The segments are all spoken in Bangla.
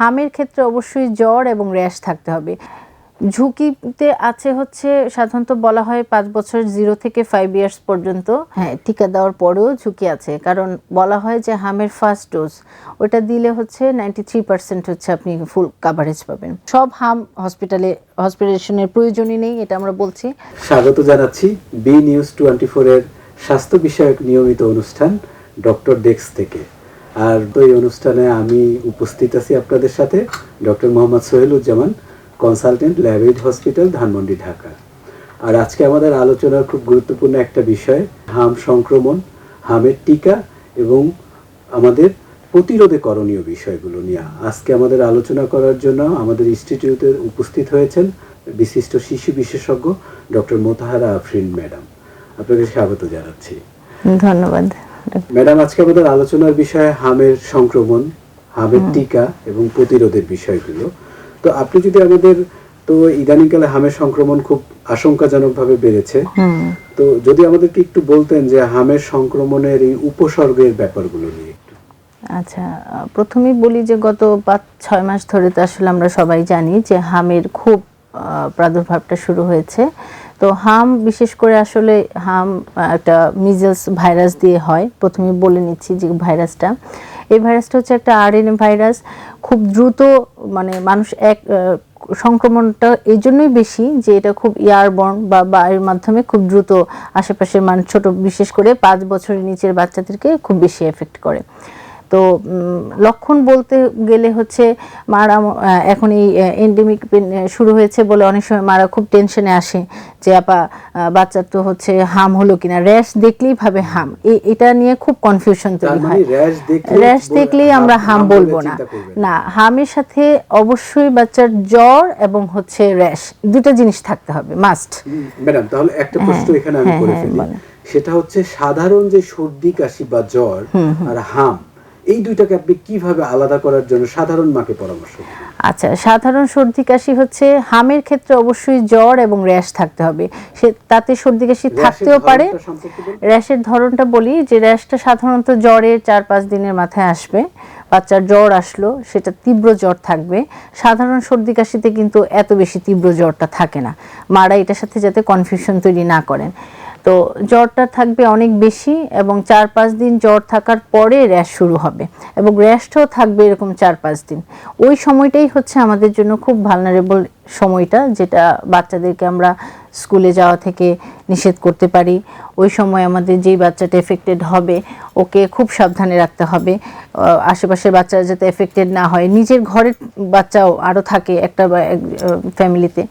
হামের ক্ষেত্রে অবশ্যই জ্বর এবং র্যাশ থাকতে হবে। ঝুঁকিতে আছে হচ্ছে সাধারণত বলা হয় 5 বছর 0 থেকে 5 ইয়ার্স পর্যন্ত। হ্যাঁ, টিকা দেওয়ার পরেও ঝুঁকি আছে, কারণ বলা হয় যে হামের ফার্স্ট ডোজ ওটা দিলে হচ্ছে 93% হচ্ছে আপনি ফুল কাভারেজ পাবেন। সব হাম হসপিটালাইজেশনের প্রয়োজনই নেই, এটা আমরা বলছি। স্বাগত জানাচ্ছি বি নিউজ 24 এর স্বাস্থ্য বিষয়ক নিয়মিত অনুষ্ঠান ডক্টর ডেস্ক থেকে। আর এই অনুষ্ঠানে আমি উপস্থিত আছি আপনাদের সাথে doctor Mohammad Soheluzzaman, consultant Labaid hospital, Dhanmondi, Dhaka. আর আজকে আমাদের আলোচনার খুব গুরুত্বপূর্ণ একটা বিষয় হাম সংক্রমণ, হামের টিকা এবং আমাদের প্রতিরোধে করণীয় বিষয়গুলো নিয়ে আজকে আমাদের আলোচনা করার জন্য আমাদের ইনস্টিটিউটে উপস্থিত হয়েছেন বিশিষ্ট শিশু বিশেষজ্ঞ ডক্টর মোতাহারা আফরিন ম্যাডাম। আপনাকে স্বাগত জানাচ্ছি। ধন্যবাদ ম্যাডাম। আজকে আমাদের আলোচনার বিষয় হামের সংক্রমণ, হামের টিকা এবং প্রতিরোধের বিষয়গুলো। তো আপনি যদি আমাদের, তো ইদানিংকালে হামের সংক্রমণ খুব আশঙ্কাজনকভাবে বেড়েছে, তো যদি আমাদেরকে একটু বলতেন যে হামের সংক্রমণের এই উপসর্গের ব্যাপারগুলো নিয়ে একটু। আচ্ছা, প্রথমেই বলি যে গত 5-6 মাস ধরে তো আসলে আমরা সবাই জানি যে হামের খুব প্রাদুর্ভাবটা শুরু হয়েছে। তো হাম বিশেষ করে আসলে হাম একটা মিজলস ভাইরাস দিয়ে হয়। প্রথমে বলে নিচ্ছি যে ভাইরাসটা, এই ভাইরাসটা হচ্ছে একটা আরএনএ ভাইরাস। খুব দ্রুত মানে মানুষ সংক্রমণটা এই জন্যই বেশি যে এটা খুব এয়ারবর্ন বা বায়ুর মাধ্যমে খুব দ্রুত আশেপাশের মানুষ, ছোট বিশেষ করে 5 বছরের নিচের বাচ্চাদেরকে খুব বেশি এফেক্ট করে। তো লক্ষণ বলতে গেলে হচ্ছে মারা এখন এই এন্ডেমিক শুরু হয়েছে বলে অনেক সময় মারা খুব টেনশনে আসে যে আপা বাচ্চার তো হচ্ছে হাম হলো কিনা। র্যাশ দেখলেই ভাবে হাম, এটা নিয়ে খুব কনফিউশন তৈরি হয়। র্যাশ দেখলেই আমরা হাম বলবো না, না, হামের সাথে অবশ্যই বাচ্চার জ্বর এবং হচ্ছে র্যাশ দুটো জিনিস থাকতে হবে মাস্ট। ম্যাডাম, তাহলে একটা প্রশ্ন এখানে আমি করে ফেলি, সেটা হচ্ছে সাধারণ যে সর্দি কাশি বা জ্বর আর হাম, এই দুইটাকে আপনি কিভাবে আলাদা করার জন্য সাধারণ মাকে পরামর্শ দেন? আচ্ছা, সাধারণ সর্দি কাশি হচ্ছে হামের ক্ষেত্রে অবশ্যই জ্বর এবং র্যাশ থাকতে হবে। তাতে সর্দি কাশি থাকতেও পারে। র্যাশের ধরনটা বলি যে র্যাশটা সাধারণত জ্বরের 4-5 দিনের মাথায় আসবে। বাচ্চার জ্বর আসলো, সেটা তীব্র জ্বর থাকবে। সাধারণ সর্দি কাশিতে কিন্তু এত বেশি তীব্র জ্বরটা থাকে না। মারা এটার সাথে যাতে কনফিউশন তৈরি না করেন। তো জ্বরটা থাকবে অনেক বেশি এবং 4-5 দিন জ্বর থাকার পরে র্যাশ শুরু হবে এবং র্যাশটাও থাকবে এরকম 4-5 দিন। ওই সময়টাই হচ্ছে আমাদের জন্য খুব ভালনারেবল সময়টা, যেটা বাচ্চাদেরকে আমরা স্কুলে যাওয়া থেকে নিষেধ করতে পারি। ওই সময় আমাদের যেই বাচ্চাটা এফেক্টেড হবে ওকে খুব সাবধানে রাখতে হবে। আশেপাশের বাচ্চারা যাতে এফেক্টেড না হয়। নিজের ঘরের বাচ্চাও আরও থাকে একটা ফ্যামিলিতে,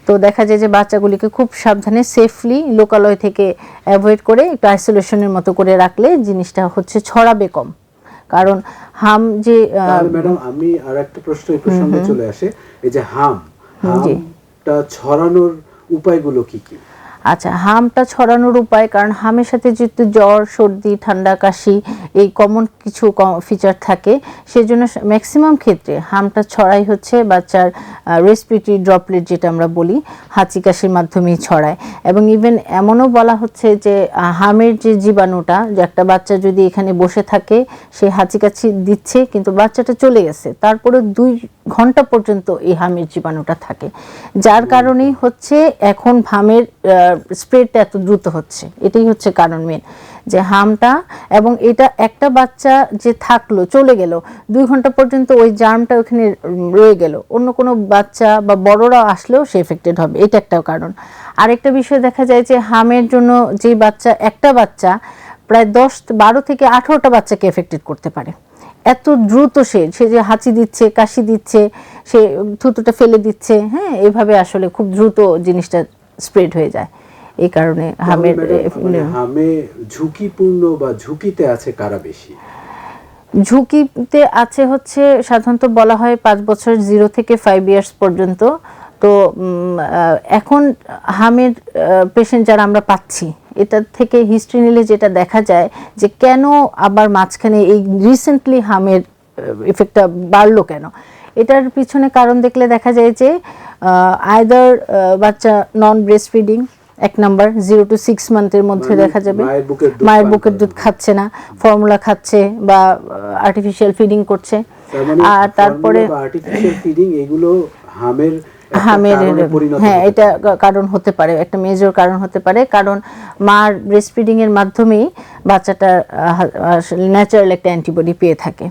তো দেখা যায় যে বাচ্চাগুলিকে খুব সাবধানে সেফলি লোকালয় থেকে অ্যাভয়েড করে একটু আইসোলেশনের মতো করে রাখলে জিনিসটা হচ্ছে ছড়াবে কম। কারণ হাম যে ম্যাডাম, আমি আর একটা প্রশ্ন এই প্রসঙ্গে চলে আসে, এই যে হামটা ছড়ানোর উপায়গুলো কি কি? আচ্ছা, হামটা ছড়ানোর উপায়, কারণ হামের সাথে যেহেতু জ্বর, সর্দি, ঠান্ডা, কাশি এই কমন কিছু ফিচার থাকে, সেজন্য ম্যাক্সিমাম ক্ষেত্রে হামটা ছড়াই হচ্ছে বাচ্চার রেসপিরেটরি ড্রপলেট, যেটা আমরা বলি, হাঁচি কাশির মাধ্যমেই ছড়ায়। এবং ইভেন এমনও বলা হচ্ছে যে হামের যে জীবাণুটা, যে একটা বাচ্চা যদি এখানে বসে থাকে, সে হাঁচি কাশি দিচ্ছে কিন্তু বাচ্চাটা চলে গেছে, তারপরে 2 ঘন্টা পর্যন্ত এই হামের জীবাণুটা থাকে, যার কারণেই হচ্ছে এখন হামের স্প্রেডটা এত দ্রুত হচ্ছে। এটাই হচ্ছে কারণ মেন, যে হামটা। এবং এটা একটা বাচ্চা যে থাকলো, চলে গেল, 2 ঘন্টা পর্যন্ত ওই জার্মটা ওখানে রয়ে গেল, অন্য কোনো বাচ্চা বা বড়রা আসলেও সে এফেক্টেড হবে, এটা একটা কারণ। আরেকটা বিষয় দেখা যায় যে হামের জন্য যে বাচ্চা, একটা বাচ্চা প্রায় 12 থেকে 18টা বাচ্চাকে এফেক্টেড করতে পারে। এত দ্রুত সে যে হাঁচি দিচ্ছে, কাশি দিচ্ছে, সে থুতুটা ফেলে দিচ্ছে, হ্যাঁ, এইভাবে আসলে খুব দ্রুত জিনিসটা স্প্রেড হয়ে যায়। এই কারণে হামে ঝুঁকিপূর্ণ বা ঝুঁকিতে আছে কারা বেশি? ঝুঁকিতে আছে হচ্ছে সাধারণত বলা হয় 5 বছর 0 থেকে 5 ইয়ার্স পর্যন্ত। তো এখন হামের পেশেন্ট যারা আমরা পাচ্ছি, এটা থেকে হিস্ট্রি নিলে যেটা দেখা যায় যে কেন আবার মাঝখানে এই রিসেন্টলি হামের এফেক্টটা বাড়লো কেন, এটার পিছনে কারণ দেখলে দেখা যায় যে আইদার বাচ্চা নন ব্রেস্ট ফিডিং, 1 নাম্বার, 0 to 6 মান্থের মধ্যে দেখা যাবে মায়ের বুকের দুধ খাচ্ছে না, ফর্মুলা খাচ্ছে বা আর্টিফিশিয়াল ফিডিং করছে। তার মানে আর তারপরে আর্টিফিশিয়াল ফিডিং এগুলো হামের একটা হামের কারণে পরিণত হ্যাঁ হতে এটা পারে। কারণ হতে পারে, একটা মেজর কারণ হতে পারে, কারণ মার ব্রেস্ট ফিডিং এর মাধ্যমেই বাচ্চাটা ন্যাচারাল একটা অ্যান্টিবডি পেয়ে থাকে।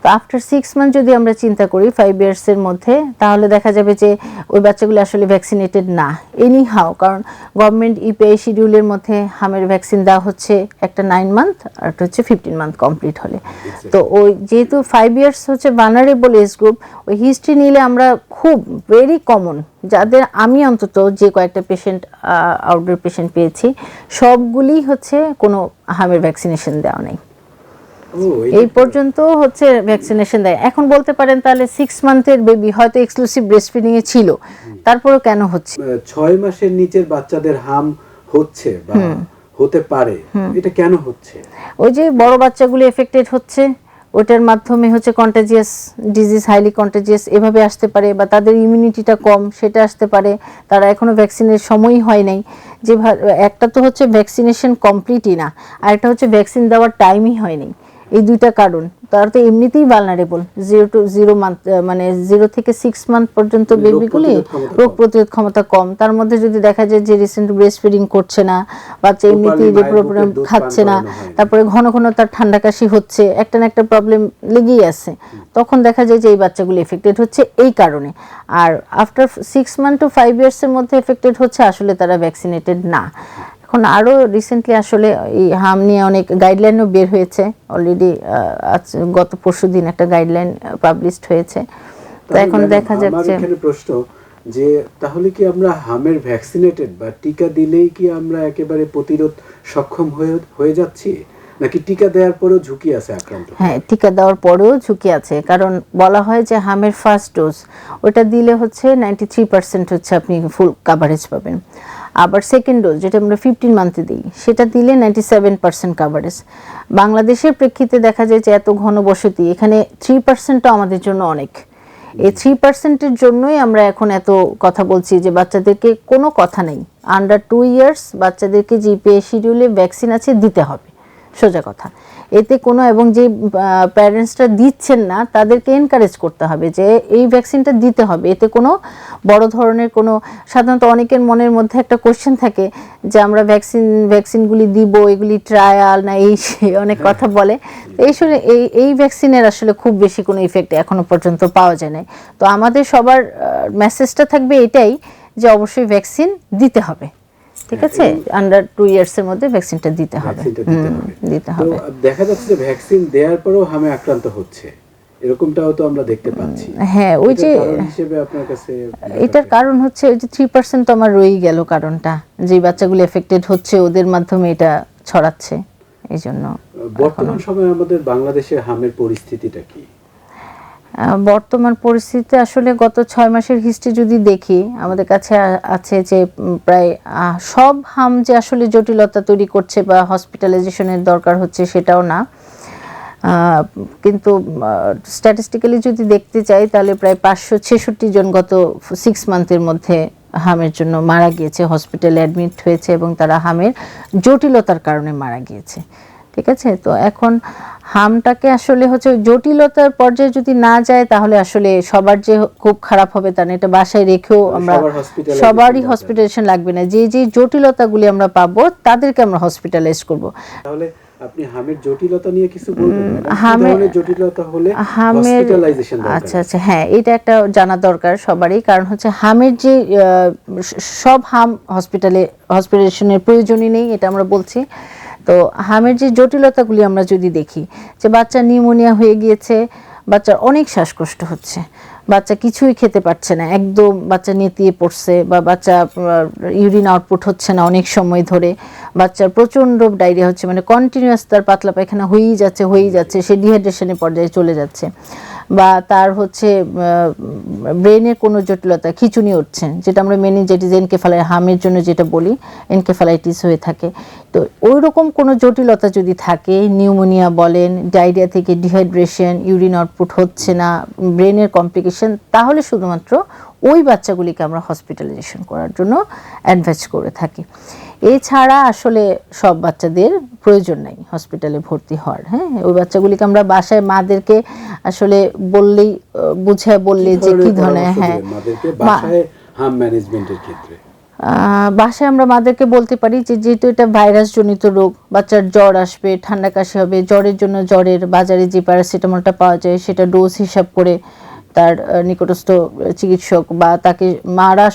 তো আফটার 6 মান্থ যদি আমরা চিন্তা করি 5 ইয়ার্সের মধ্যে, তাহলে দেখা যাবে যে ওই বাচ্চাগুলো আসলে ভ্যাকসিনেটেড না এনি হাও, কারণ গভর্নমেন্ট ইপিআই শিডিউলের মধ্যে হামের ভ্যাকসিন দেওয়া হচ্ছে একটা 9 মান্থ আর একটা হচ্ছে 15 মান্থ কমপ্লিট হলে। তো ওই যেহেতু 5 ইয়ার্স হচ্ছে ভালনারেবল এজ গ্রুপ, ওই হিস্ট্রি নিলে আমরা খুব ভেরি কমন যাদের, আমি অন্তত যে কয়েকটা পেশেন্ট আউটডোর পেশেন্ট পেয়েছি সবগুলি হচ্ছে কোনো হামের ভ্যাকসিনেশন দেওয়া নেই, এই পর্যন্ত হচ্ছে ভ্যাকসিনেশন দেয়। এখন বলতে পারেন তাহলে 6 মান্থের বেবি হয়তো এক্সক্লুসিভ ব্রেস্ট ফিডিং এ ছিল, তারপরেও কেন হচ্ছে? 6 মাসের নিচের বাচ্চাদের হাম হচ্ছে বা হতে পারে, এটা কেন হচ্ছে? ওই যে বড় বাচ্চাগুলো এফেক্টেড হচ্ছে, ওটার মাধ্যমে হচ্ছে কন্টাজিয়াস ডিজিজ, হাইলি কন্টাজিয়াস এভাবে আসতে পারে, বা তাদের ইমিউনিটিটা কম সেটা আসতে পারে, তারা এখনো ভ্যাকসিনের সময়ই হয় নাই। যে একটা তো হচ্ছে ভ্যাকসিনেশন কমপ্লিটই না, আর একটা হচ্ছে ভ্যাকসিন দেওয়ার টাইমই হয়নি। এই দুইটা কারণ, তারা তো এমনিতেই ভালনারেবল 0 to 0 মান্থ, মানে 0 থেকে 6 মান্থ পর্যন্ত বেবিগুলি রোগ প্রতিরোধ ক্ষমতা কম। তার মধ্যে যদি দেখা যায় যে রিসেন্ট ব্রেস্ট ফিডিং করছে না, বাচ্চা এমনিতেই যে প্রবলেম খাচ্ছে না, তারপরে ঘন ঘন তার ঠান্ডা কাশি হচ্ছে, একটা না একটা প্রবলেম লেগেই আছে, তখন দেখা যায় যে এই বাচ্চাগুলো এফেক্টেড হচ্ছে এই কারণে। আর আফটার 6 মান্থ to 5 ইয়ার্সের মধ্যে এফেক্টেড হচ্ছে আসলে তারা ভ্যাকসিনেটেড না। এখন আরও রিসেন্টলি আসলে এই হাম নিয়ে অনেক গাইডলাইনও বের হয়েছে অলরেডি, গত পরশুদিন একটা গাইডলাইন পাবলিশড হয়েছে। তো এখন দেখা যাচ্ছে, এখানে প্রশ্ন যে তাহলে কি আমরা হামের ভ্যাকসিনেটেড বা টিকা দিলেই কি আমরা একেবারে প্রতিরোধ সক্ষম হয়ে যাচ্ছি, নাকি টিকা দেওয়ার পরেও ঝুঁকি আছে আক্রান্ত? হ্যাঁ, টিকা দেওয়ার পরেও ঝুঁকি আছে, কারণ বলা হয় যে হামের ফার্স্ট ডোজ ওটা দিলে হচ্ছে 93% হচ্ছে আপনি ফুল কাভারেজ পাবেন। আবার সেকেন্ড ডোজ যেটা আমরা 15 মান্থে দিই সেটা দিলে 97% কাভারেজ। বাংলাদেশের প্রেক্ষিতে দেখা যায় যে এত ঘনবসতি, এখানে 3%ও আমাদের জন্য অনেক। এই 3%-এর জন্যই আমরা এখন এত কথা বলছি যে বাচ্চাদেরকে কোনো কথা নেই, আন্ডার 2 ইয়ার্স বাচ্চাদেরকে জিপিএ শিডিউলে ভ্যাকসিন আছে দিতে হবে, সোজা কথা। এতে কোনো, এবং যে প্যারেন্টসরা দিচ্ছেন না তাদেরকে এনকারেজ করতে হবে যে এই ভ্যাকসিনটা দিতে হবে। এতে কোনো বড় ধরনের কোনো, সাধারণত অনেকের মনের মধ্যে একটা কোশ্চেন থাকে যে আমরা ভ্যাকসিনগুলি দিব, এগুলি ট্রায়াল না, এই অনেক কথা বলে। এই ভ্যাকসিনের আসলে খুব বেশি কোনো ইফেক্ট এখনো পর্যন্ত পাওয়া যায় না। তো আমাদের সবার মেসেজটা থাকবে এটাই যে অবশ্যই ভ্যাকসিন দিতে হবে, ঠিক আছে, আন্ডার 2 ইয়ার্সের মধ্যে ভ্যাকসিনটা দিতে হবে। দিতে হবে। তো দেখা যাচ্ছে যে ভ্যাকসিন দেওয়ার পরেও হামে আক্রান্ত হচ্ছে, এরকমটাও তো আমরা দেখতে পাচ্ছি। হ্যাঁ, ওই যে হিসেবে আপনার কাছে এটার কারণ হচ্ছে ওই যে 3% তো আমার রয়েই গেল কারণটা, যে বাচ্চাগুলো এফেক্টেড হচ্ছে ওদের মাধ্যমে এটা ছড়াচ্ছে। এই জন্য বর্তমান সময়ে আমাদের বাংলাদেশের হামের পরিস্থিতিটা কি? বর্তমান পরিস্থিতি আসলে গত 6 মাসের হিস্ট্রি যদি দেখি, আমাদের কাছে আছে যে প্রায় সব হাম যে আসলে জটিলতা তৈরি করছে বা হসপিটালাইজেশনের দরকার হচ্ছে সেটাও না, কিন্তু স্ট্যাটিস্টিক্যালি যদি দেখতে চাই তাহলে প্রায় 566 জন গত 6 মান্থের মধ্যে হামের জন্য মারা গিয়েছে, হসপিটালে অ্যাডমিট হয়েছে এবং তারা হামের জটিলতার কারণে মারা গিয়েছে, ঠিক আছে। তো এখন হামটাকে আসলে হচ্ছে জটিলতার পর্যায়ে যদি না যায় তাহলে আসলে সবার যে খুব খারাপ হবে তা না, এটা বাসায় রেখেও আমরা সবারই হসপিটালাইজেশন লাগবে না, যে যে জটিলতাগুলি আমরা পাবো তাদেরকে আমরা হসপিটালাইজ করব। তাহলে আপনি হামের জটিলতা নিয়ে কিছু বলবেন? হামের জটিলতা হলে হসপিটালাইজেশন দরকার। আচ্ছা আচ্ছা, হ্যাঁ, এটা একটা জানা দরকার সবারই, কারণ হচ্ছে হামের যে সব হাম হসপিটালাইজেশনের প্রয়োজনই নেই, এটা আমরা বলছি। তো হামের যে জটিলতাগুলি আমরা যদি দেখি, যে বাচ্চা নিউমোনিয়া হয়ে গিয়েছে, বাচ্চার অনেক শ্বাসকষ্ট হচ্ছে, বাচ্চা কিছুই খেতে পারছে না, একদম বাচ্চা নেতিয়ে পড়ছে, বা বাচ্চা ইউরিন আউটপুট হচ্ছে না অনেক সময় ধরে, বাচ্চার প্রচণ্ড ডায়রিয়া হচ্ছে, মানে কন্টিনিউয়াস তার পাতলা পায়খানা হয়েই যাচ্ছে, সে ডিহাইড্রেশনের পর্যায়ে চলে যাচ্ছে, বা তার হচ্ছে ব্রেনের কোনো জটিলতা, খিঁচুনি উঠছে, যেটা আমরা মেনিনজাইটিস হামের জন্য যেটা বলি এনকেফালাইটিস হয়ে থাকে। তো ওই রকম কোনো জটিলতা যদি থাকে, নিউমোনিয়া বলেন, ডায়রিয়া থেকে ডিহাইড্রেশন, ইউরিন আউটপুট হচ্ছে না, ব্রেনের কমপ্লিকেশন, তাহলে শুধুমাত্র ওই বাচ্চাগুলিকে আমরা হসপিটালাইজেশন করার জন্য অ্যাডভাইস করে থাকি। এছাড়া আসলে সব বাচ্চাদের প্রয়োজন নাই হসপিটালে ভর্তি হওয়ার। হ্যাঁ, ওই বাচ্চাগুলিকে আমরা বাসায় মাদেরকে আসলে বললেই বুঝায় বললে যে কি ধরনের, হ্যাঁ মাদেরকে বাসায় হাম ম্যানেজমেন্টের ক্ষেত্রে বাসায় আমরা মাদেরকে বলতে পারি যে যেহেতু এটা ভাইরাস জনিত রোগ, বাচ্চার জ্বর আসবে, ঠান্ডা কাশি হবে, জ্বরের জন্য জ্বরের বাজারে যে প্যারাসিটামলটা পাওয়া যায় সেটা ডোজ হিসাব করে তার নিকটস্থ চিকিৎসক বা তাকে, মারা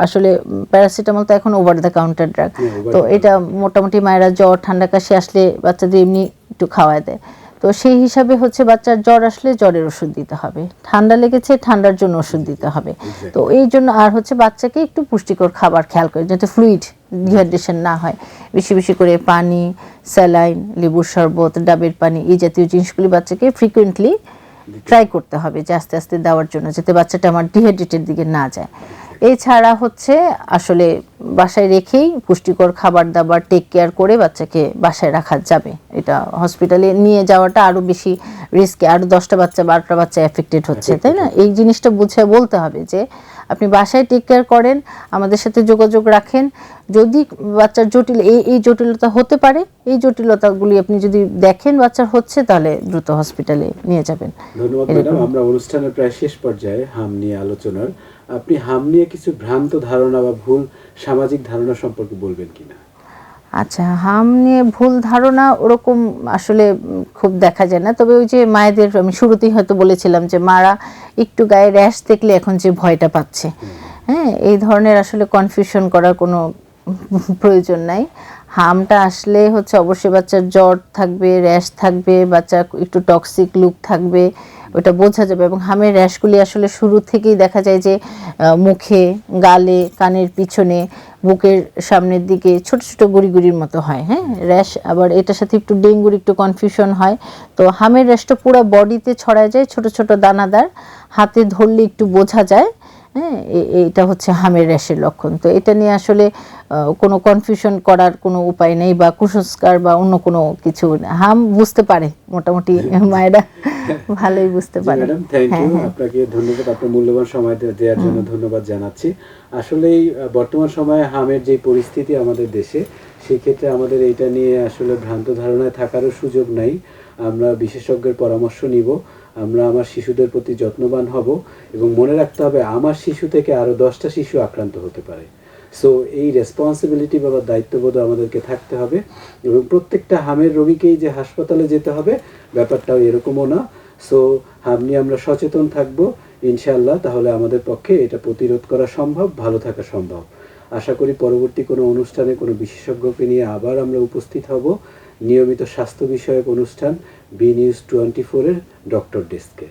আসলে প্যারাসিটামল তো এখন ওভার দ্য কাউন্টার ড্রাগ, তো এটা মোটামুটি মায়েরা জ্বর ঠান্ডা কাশি আসলে বাচ্চাদের এমনি একটু খাওয়ায় দেয়। তো সেই হিসাবে হচ্ছে বাচ্চার জ্বর আসলে জ্বরের ওষুধ দিতে হবে, ঠান্ডা লেগেছে ঠান্ডার জন্য ওষুধ দিতে হবে। তো এই জন্য আর হচ্ছে বাচ্চাকে একটু পুষ্টিকর খাবার খেয়াল করে যাতে ফ্লুইড ডিহাইড্রেশন না হয়, বেশি বেশি করে পানি, স্যালাইন, লেবুর শরবত, ডাবের পানি, এই জাতীয় জিনিসগুলি বাচ্চাকে ফ্রিকুয়েন্টলি ট্রাই করতে হবে যে আস্তে আস্তে দেওয়ার জন্য, যাতে বাচ্চাটা আমার ডিহাইড্রেটের দিকে না যায়। এছাড়া হচ্ছে আসলে বাসায় রেখেই পুষ্টিকর খাবার দাবার টেক কেয়ার করে বাচ্চাকে বাসায় রাখা যাবে। এটা হসপিটালে নিয়ে যাওয়াটা আরো বেশি রিস্কে, আরো 10টা বাচ্চা 12টা বাচ্চা এফেক্টেড হচ্ছে, তাই না? এই জিনিসটা বুঝে বলতে হবে যে আপনি বাসায় টেক কেয়ার করেন, আমাদের সাথে যোগাযোগ রাখেন। যদি বাচ্চার এই জটিলতা হতে পারে, এই জটিলতাগুলি আপনি যদি দেখেন বাচ্চার হচ্ছে, তাহলে দ্রুত হসপিটালে নিয়ে যাবেন। ধন্যবাদ ম্যাডাম। আমরা অনুষ্ঠানের প্রায় শেষ পর্যায়ে হাম নিয়ে আলোচনার, আপনি হাম নিয়ে কিছু ভ্রান্ত ধারণা বা ভুল সামাজিক ধারণা সম্পর্কে বলবেন কিনা? আচ্ছা, হাম নিয়ে ভুল ধারণা ওরকম আসলে খুব দেখা যায় না, তবে ওই যে মায়েদের, আমি শুরুতেই হয়তো বলেছিলাম যে মারা একটু গায়ে র্যাশ দেখলে এখন যে ভয়টা পাচ্ছে, হ্যাঁ, এই ধরনের আসলে কনফিউশন করার কোনো প্রয়োজন নাই। হামটা আসলে হচ্ছে অবশ্যই বাচ্চার জ্বর থাকবে, র্যাশ থাকবে, বাচ্চা একটু টক্সিক লুক থাকবে, ওটা বোঝা যাবে। এবং হামের র্যাশগুলি আসলে শুরু থেকেই দেখা যায় যে মুখে, গালে, কানের পিছনে, বুকের সামনের দিকে ছোট ছোট গুড়ি গুড়ির মতো হয়। হ্যাঁ, র্যাশ আবার এটার সাথে একটু ডেঙ্গুর একটু কনফিউশন হয়। তো হামের র্যাশটা পুরো বডিতে ছড়ায় যায়, ছোট ছোট দানাদার, হাতে ধরলে একটু বোঝা যায়। হ্যাঁ, এইটা হচ্ছে হামের র্যাশের লক্ষণ। তো এটা নিয়ে আসলে কোনো কনফিউশন করার কোনো উপায় নেই, বা কুসংস্কার বা অন্য কোনো কিছু। হাম বুঝতে পারে মোটামুটি মায়েরা ভালোই বুঝতে পারে। ম্যাডাম থ্যাংক ইউ, আপনাকে ধন্যবাদ, আপনার মূল্যবান সময় দেওয়ার জন্য ধন্যবাদ জানাচ্ছি। আসলেই বর্তমান সময়ে হামের যে পরিস্থিতি আমাদের দেশে, সেই ক্ষেত্রে আমাদের এইটা নিয়ে আসলে ভ্রান্ত ধারণায় থাকারও সুযোগ নাই। আমরা বিশেষজ্ঞের পরামর্শ নিব, আমরা আমার শিশুদের প্রতি যত্নবান হব, এবং মনে রাখতে হবে আমার শিশু থেকে আরও 10টা শিশু আক্রান্ত হতে পারে। সো এই রেসপন্সিবিলিটি বা দায়িত্ববোধ আমাদেরকে থাকতে হবে, এবং প্রত্যেকটা হামের রোগীকেই যে হাসপাতালে যেতে হবে ব্যাপারটাও এরকমও না। সো হাম নিয়ে আমরা সচেতন থাকবো ইনশাআল্লাহ, তাহলে আমাদের পক্ষে এটা প্রতিরোধ করা সম্ভব, ভালো থাকা সম্ভব। আশা করি পরবর্তী কোনো অনুষ্ঠানে কোনো বিশেষজ্ঞকে নিয়ে আবার আমরা উপস্থিত হব। নিয়মিত স্বাস্থ্য বিষয়ক অনুষ্ঠান বি নিউজ 24-এর ডক্টর ডেস্কে।